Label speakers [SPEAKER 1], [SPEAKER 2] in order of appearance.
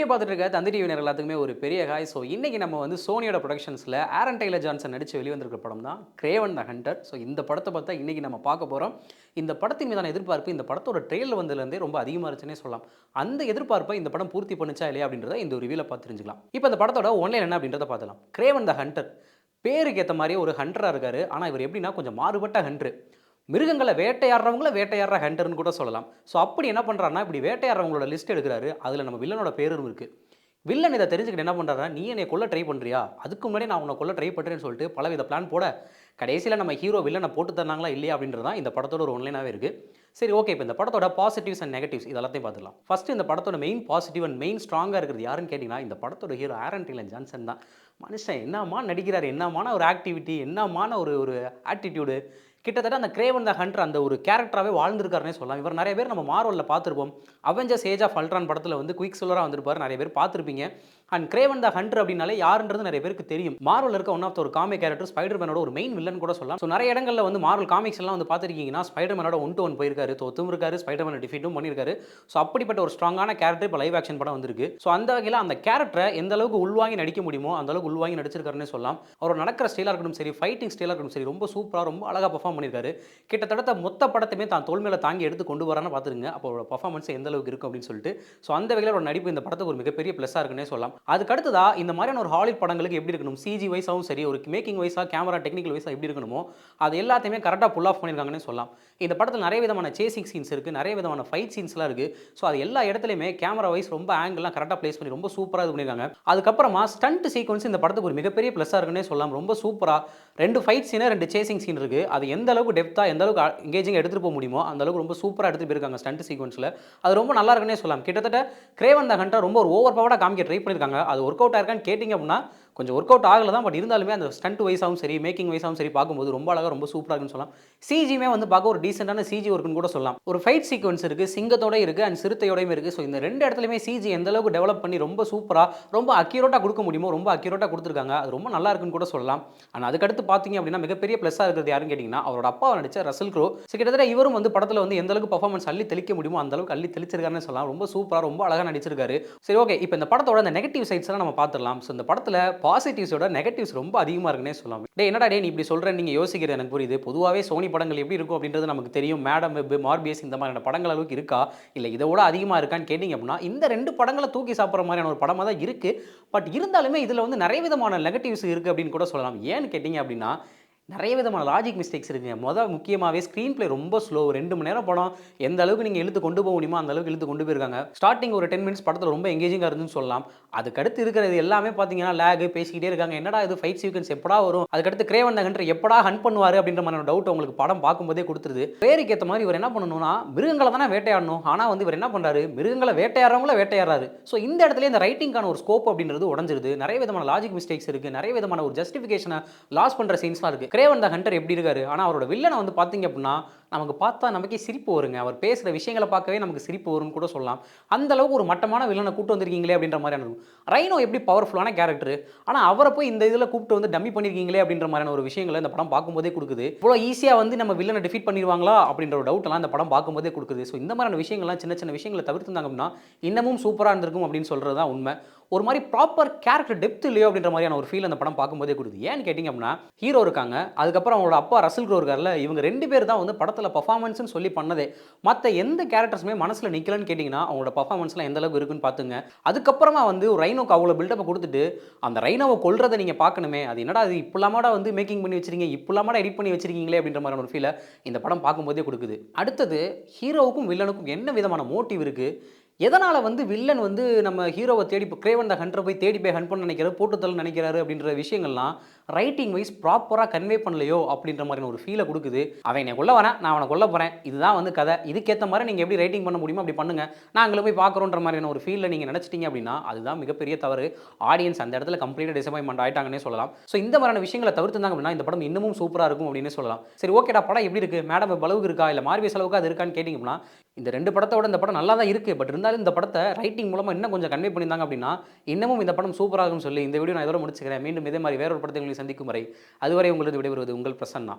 [SPEAKER 1] பார்த்துட்டு இருக்க தந்தி டிவி நேயர்கள் எல்லாத்துக்குமே ஒரு பெரிய ஹாய். ஸோ இன்னைக்கு நம்ம வந்து சோனியோட ப்ரொடக்ஷன்ஸில் ஆரன் டெய்லர் ஜான்சன் நடிச்சு வெளிவந்திருக்கிற படம் தான் கிரேவன் த ஹண்டர். ஸோ இந்த படத்தை பார்த்தா இன்னைக்கு நம்ம பார்க்க போகிறோம். இந்த படத்தின் மீதான எதிர்பார்ப்பு இந்த படத்தோட ட்ரெயிலர் வந்ததுலேருந்தே ரொம்ப அதிகமாக இருந்துச்சுன்னே சொல்லலாம். அந்த எதிர்பார்ப்பை இந்த படம் பூர்த்தி பண்ணுச்சா இல்லையா அப்படின்றத இந்த ஒரு ரிவியூல பார்த்து தெரிஞ்சுக்கலாம். இப்போ இந்த படத்தோட ஒன்லைன் என்ன அப்படின்றத பார்த்துலாம். கிரேவன் த ஹண்டர் பேருக்கு ஏற்ற மாதிரியே ஒரு ஹண்டராக இருக்காரு. ஆனால் இவர் எப்படின்னா கொஞ்சம் மாறுபட்ட ஹண்டர். மிருகங்களை வேட்டையாடுறவங்கள வேட்டையாடுற ஹண்டர்னு கூட சொல்லலாம். ஸோ அப்படி என்ன பண்ணுறாருன்னா இப்படி வேட்டையாடுறவங்களோட லிஸ்ட் எடுக்கிறாரு. அதில் நம்ம வில்லனோட பேரும் இருக்குது. வில்லன் இதை தெரிஞ்சுக்கிட்டு என்ன பண்ணுறாருன்னா, நீ என்னை கொல்ல ட்ரை பண்ணுறியா, அதுக்கு முன்னாடி நான் உன்னை கொல்ல ட்ரை பண்ணுறேன்னு சொல்லிட்டு பலவித பிளான் போட கடைசியில் நம்ம ஹீரோ வில்லனை போட்டு தந்தாங்களா இல்லையா அப்படின்றது தான் இந்த படத்தோட ஒரு ஒன்லைனாகவே இருக்குது. சரி, ஓகே. இப்போ இந்த படத்தோட பாசிட்டிவ்ஸ் அண்ட் நெகட்டிவ்ஸ் இது எல்லாத்தையும் பார்த்துக்கலாம். ஃபஸ்ட்டு இந்த படத்தோட மெயின் பாசிட்டிவ் அண்ட் மெயின் ஸ்ட்ராங்காக இருக்கிறது யாருன்னு கேட்டிங்கன்னா, இந்த படத்தோட ஹீரோ ஆரன் டெய்லர் ஜான்சன் தான். மனுஷன் என்னமா நடிக்கிறார், என்னமான ஒரு ஆக்டிவிட்டி, என்னமான ஒரு ஒரு ஆட்டிடியூடு. கிட்டத்தட்ட அந்த கிரேவன் த ஹண்டர் அந்த ஒரு கேரக்டராகவே வாழ்ந்திருக்காருனே சொல்லலாம். இவர் நிறைய பேர் நம்ம மார்வலில் பார்த்துருப்போம். அவெஞ்சர்ஸ் ஏஜ் ஆஃப் அல்ட்ரான் படத்தில் வந்து குயிக் சில்வராக வந்திருப்பார். நிறைய பேர் பார்த்துருப்பீங்க. அண்ட் கிரேவன் த ஹண்டர் அப்படின்னாலே யாருன்றது நிறைய பேருக்கு தெரியும். மார்வல் இருக்க ஒன் ஆஃப் ஒரு காமிக் கேரக்டர் ஸ்பைடர்மேனோட ஒரு மெயின் வில்லன் கூட சொல்லலாம். ஸோ நிறைய இடங்களில் வந்து மார்வல் காமிக்ஸ் எல்லாம் வந்து பார்த்துருக்கீங்கன்னா ஸ்பைடர்மேனோட 1-to-1 போயிருக்காரு, தோத்தும் இருக்காரு, ஸ்பைடர்மேனை டிஃபீட்டும் பண்ணியிருக்காரு. ஸோ அப்படிப்பட்ட ஒரு ஸ்ட்ராங்கான கேரக்டர் இப்போ லைவ் ஆக்ஷன் படம் வந்திருக்கு. ஸோ அந்த வகையில் அந்த கேரக்டரை எந்த அளவுக்கு உள்வாங்கி நடிக்க முடியுமோ அந்த அளவுக்கு உள்வாங்கி நடிச்சிருக்காருன்னே சொல்லலாம். அவர் நடக்கிற ஸ்டைலாக இருக்கட்டும் சரி, ஃபைட்டிங் ஸ்டைலாக இருக்கட்டும் சரி, ரொம்ப சூப்பராக ரொம்ப அழகாக பர்ஃபார்ம் பண்ணியிருக்காரு. கிட்டத்தட்ட மொத்த படத்தையுமே தான் தோல் மேலே தாங்கி எடுத்து கொண்டு வரான்னு பார்த்துருங்க. அப்போ அவரோட பர்ஃபார்மன்ஸ் எந்த அளவுக்கு இருக்கும் அப்படின்னு சொல்லிட்டு. ஸோ அந்த வகையில் ஒரு நடிப்பு இந்த படத்துக்கு ஒரு மிகப்பெரிய ப்ளஸ்ஸாக இருக்குன்னே சொல்லலாம். அதுக்கு அடுத்ததா இந்த மாதிரியான ஒரு ஹாலிவுட் படங்களுக்கு எப்படி இருக்கணும், சிஜி வைஸாகவும் சரி, ஒரு மேக்கிங் வைஸாக கேமரா டெக்னிக்கல் வைஸாக எப்படி இருக்கணுமோ அது எல்லாத்தையுமே கரெக்டாக புல் ஆஃப் பண்ணியிருக்காங்கன்னு சொல்லலாம். இந்த படத்தில் நிறைய விதமான சேசிங் சீன்ஸ் இருக்குது, நிறைய விதமான ஃபைட் சீன்ஸ்லாம் இருக்குது. ஸோ அது எல்லா இடத்துலையுமே கேமரா வைஸ் ரொம்ப ஆங்கிள்லாம் கரெக்டாக ப்ளேஸ் பண்ணி ரொம்ப சூப்பராக இது பண்ணியிருக்காங்க. அதுக்கப்புறமா ஸ்டண்ட் சீக்வன்ஸ் இந்த படத்துக்கு ஒரு மிகப்பெரிய ப்ளஸ்ஸாக இருக்குன்னே சொல்லலாம். ரொம்ப சூப்பராக 2 ஃபைட் சீனு 2 சேசிங் சீன் இருக்குது. அது எந்த அளவுக்கு டெப்த்தாக எந்த அளவுக்கு எங்கேஜிங்காக எடுத்துகிட்டு போக முடியுமோ அந்த அளவுக்கு ரொம்ப சூப்பராக எடுத்துகிட்டு போயிருக்காங்க ஸ்டண்ட் சீக்வன்ஸில். அது ரொம்ப நல்லா இருக்குன்னே சொல்லலாம். கிட்டத்தட்ட கிரேவன் த ஹண்டர் ரொம்ப ஒரு ஓவர் பவர்டாக காமிக்க ட்ரை பண்ணியிருக்காங்க. அது ஒர்க் அவுட் ஆயிருக்கான்னு கேட்டிங்க அப்படின்னா கொஞ்சம் ஒர்க் அவுட் ஆகல தான். பட் இருந்தாலுமே அந்த ஸ்டண்ட் வைஸாகவும் சரி, மேக்கிங் வைஸாகவும் சரி பார்க்கும்போது ரொம்ப அழகாக ரொம்ப சூப்பராக இருக்குன்னு சொல்லலாம். சிஜியுமே வந்து பார்க்க ஒரு டீசென்டான சிஜி ஒர்க்குன்னு கூட சொல்லலாம். ஒரு ஃபைட் சீக்வன்ஸ் இருக்குது, சிங்கத்தோட இருக்குது அண்ட் சிறுத்தையோடையும் இருக்குது. ஸோ இந்த 2 இடத்துலையுமே சிஜி எந்த அளவுக்கு டெவலப் பண்ணி ரொம்ப சூப்பராக ரொம்ப அக்யூரேட்டாக கொடுக்க முடியுமோ ரொம்ப அக்யூரேட்டாக கொடுத்துருக்காங்க. அது ரொம்ப நல்லா இருக்குன்னு கூட சொல்லலாம். அண்ட் அதுக்கடுத்து பார்த்தீங்க அப்படின்னா மிகப்பெரிய ப்ளஸ்ஸாக இருக்கிறது யாருன்னு கேட்டிங்கன்னா அவரோட அப்பா நடிச்ச ரசல் க்ரோ. ஸோ கிட்டத்தட்ட இவரும் வந்து படத்தில் வந்து எந்த அளவுக்கு பர்ஃபார்மன்ஸ் அள்ளி தெளிக்க முடியுமோ அந்த அளவுக்கு அள்ளி தெளிச்சிருக்காருன்னு சொல்லலாம். ரொம்ப சூப்பராக ரொம்ப அழகாக நடிச்சிருக்காரு. சரி, ஓகே. இப்போ இந்த படத்தோட இந்த நெகட்டிவ் சைட்ஸ் எல்லாம் நம்ம பார்த்துடலாம். ஸோ இந்த படத்தில் பாசிட்டிவ்ஸோட நெகட்டிவ்ஸ் ரொம்ப அதிகமாக இருக்குன்னே சொல்லலாம். என்னடா நீ இப்படி சொல்கிறேன்னு நீங்கள் யோசிக்கிறது எனக்கு புரியுது. பொதுவாகவே சோனி படங்கள் எப்படி இருக்கும் அப்படின்றது நமக்கு தெரியும். மேடம் வெப், மார்பியஸ் இந்த மாதிரியான படங்கள் அளவுக்கு இருக்கா இல்லை இதை விட அதிகமாக இருக்கான்னு கேட்டிங்க அப்படின்னா இந்த 2 படங்களை தூக்கி சாப்பிட்ற மாதிரியான ஒரு படமாக தான் இருக்குது. பட் இருந்தாலுமே இதில் வந்து நிறைய விதமான நெகட்டிவ்ஸ் இருக்குது அப்படின்னு கூட சொல்லலாம். ஏன்னு கேட்டிங்க அப்படின்னா நிறைய விதமான லாஜிக் மிஸ்டேக்ஸ் இருக்குங்க. முக்கியமாகவே ஸ்க்ரீன் பிளே ரொம்ப ஸ்லோ. 2 மணி நேரம் படம் எந்த அளவுக்கு நீங்கள் இழுத்து கொண்டு போக முடியுமோ அந்த அளவுக்கு இழுத்து கொண்டு போயிருக்காங்க. ஸ்டார்டிங் ஒரு 10 மினிட்ஸ் படத்தில் ரொம்ப எங்கேஜிங்காக இருந்துன்னு சொல்லலாம். அதுக்கடுத்து இருக்கிறது எல்லாமே பார்த்தீங்கன்னா லேக் பேசிக்கிட்டே இருக்காங்க. என்னடா இது ஃபைட் சீக்வன்ஸ் எப்படா வரும், அதுக்கடுத்து கிரேவன் த ஹண்டர் எப்படா ஹண்ட் பண்ணுவார் அப்படின்ற மாதிரி டவுட் உங்களுக்கு படம் பார்க்கும்போதே கொடுத்துருது. பேருக்கு ஏற்ற மாதிரி இவர் என்ன பண்ணணும்னா மிருகங்களை தானே வேட்டையாடணும். ஆனால் வந்து இவர் என்ன பண்ணுறாரு, மிருகங்களை வேட்டையாடுறவங்கள வேட்டையாடுறாரு. ஸோ இந்த இடத்துல இந்த ரைட்டிங்கான ஒரு ஸ்கோப் அப்படின்றது உடஞ்சிருது. நிறைய விதமான லாஜிக் மிஸ்டேக்ஸ் இருக்குது, நிறைய விதமான ஒரு ஜஸ்டிஃபிகேஷனை லாஸ் பண்ணுற சீன்ஸ்லாம் இருக்குது. கிரேவன் த ஹண்டர் எப்படி இருக்காரு, ஆனால் அவரோட வில்லனை வந்து பார்த்தீங்க அப்படின்னா நமக்கு பார்த்தா நமக்கே சிரிப்பு வருங்க. அவர் பேசுகிற விஷயங்களை பார்க்கவே நமக்கு சிரிப்பு வரும்னு கூட சொல்லலாம். அந்த அளவுக்கு ஒரு மட்டமான வில்லனை கூப்பிட்டு வந்திருக்கீங்களே அப்படின்ற மாதிரியான இருக்கும். ரைனோ எப்படி பவர்ஃபுல்லான கேரக்டர், ஆனால் அவரை போய் இந்த இதில் கூப்பிட்டு வந்து டம்மி பண்ணியிருக்கீங்களே அப்படின்ற மாதிரியான ஒரு விஷயங்களை இந்த படம் பார்க்கும்போதே கொடுக்குது. இவ்வளோ ஈஸியாக வந்து நம்ம வில்லனை டிஃபீட் பண்ணிடுவாங்களா அப்படின்ற ஒரு டவுட்லாம் இந்த படம் பார்க்கும்போதே கொடுக்குது. ஸோ இந்த மாதிரியான விஷயங்கள்லாம் சின்ன சின்ன விஷயங்களை தவிர்த்துருந்தாங்க அப்படின்னா இன்னமும் சூப்பராக இருந்திருக்கும் அப்படின்னு சொல்கிறது தான் உண்மை. ஒரு மாதிரி ப்ராப்பர் கேரக்டர் டெப்த் இல்லையோ அப்படின்ற மாதிரியான ஒரு ஃபீல் அந்த படம் பார்க்கும்போதே கொடுக்குது. ஏன்னு கேட்டிங்க அப்படின்னா ஹீரோ இருக்காங்க, அதுக்கப்புறம் அவங்களோட அப்பா ரசல் க்ரோ இருக்கார்ல, இவங்க 2 பேர் தான் வந்து படத்தில் பர்ஃபார்மன்ஸ்னு சொல்லி பண்ணதே. மற்ற எந்த கேரக்டர்ஸுமே மனசில் நிற்கலன்னு கேட்டிங்கன்னா அவங்களோட பர்ஃபார்மன்ஸ்லாம் எந்த அளவுக்கு இருக்குன்னு பார்த்துங்க. அதுக்கப்புறமா வந்து ஒரு ரைனோக்கு அவ்வளோ பில்டப்பை கொடுத்துட்டு அந்த ரைனோவை கொல்றதை நீங்கள் பார்க்கணுமே, அது என்னடா அது இப்பலாமாடா வந்து மேக்கிங் பண்ணி வச்சிருக்கீங்க, இப்பலாமாடா எடிட் பண்ணி வச்சிருக்கீங்களே அப்படின்ற மாதிரியான ஒரு ஃபீலை இந்த படம் பார்க்கும்போதே கொடுக்குது. அடுத்தது ஹீரோவுக்கும் வில்லனுக்கும் என்ன விதமான மோட்டிவ் இருக்குது, எதனால் வந்து வில்லன் வந்து நம்ம ஹீரோவை தேடி இப்போ கிரேவன் த ஹண்டரை போய் தேடி போய் ஹண்ட் பண்ண நினைக்கிறாரு, போட்டுத்தல் நினைக்கிறாரு அப்படின்ற விஷயங்கள்லாம் ரைட்டிங் வைஸ் ப்ராப்பராக கன்வே பண்ணலையோ அப்படின்ற மாதிரி ஒரு ஃபீலை கொடுக்குது. அவன் என்னை கொல்ல வரேன், நான் அவனை கொல்ல போகிறேன், இதுதான் வந்து கதை, இதுக்கேற்ற மாதிரி நீங்கள் எப்படி ரைட்டிங் பண்ண முடியுமோ அப்படி பண்ணுங்க, நாங்களும் போய் பார்க்குறோன்ற மாதிரியான ஒரு ஃபீலில் நீங்கள் நினச்சிட்டிங்க அப்படின்னா அதுதான் மிகப்பெரிய தவறு. ஆடியன்ஸ் அந்த இடத்துல கம்ப்ளீட்டாக டிசப்பாயின்மெண்ட் ஆகிட்டாங்கன்னே சொல்லலாம். ஸோ இந்த மாதிரியான விஷயங்களை தவிர்த்துருந்தாங்க அப்படின்னா இந்த படம் இன்னமும் சூப்பராக இருக்கும் அப்படின்னு சொல்லலாம். சரி, ஓகேடா படம் எப்படி இருக்குது, மேடம் அளவுக்கு இருக்கா இல்லை மார்பியஸ் அளவுக்கு அது இருக்கான்னு கேட்டிங்க அப்படின்னா இந்த 2 படத்தோட இந்த படம் நல்லா தான் இருக்குது. பட் இருந்தாலும் இந்த படத்தை ரைட்டிங் மூலமாக இன்னும் கொஞ்சம் கன்வே பண்ணியிருந்தாங்க அப்படின்னா இன்னமும் இந்த படம் சூப்பராகும்னு சொல்லி இந்த வீடியோ நான் இதோட முடிச்சுக்கிறேன். மீண்டும் இதே மாதிரி வேறொரு படத்தை உங்களை சந்திக்கும் வரை அதுவரை உங்களுக்கு விடைபெறுவது உங்கள் பிரசன்னா.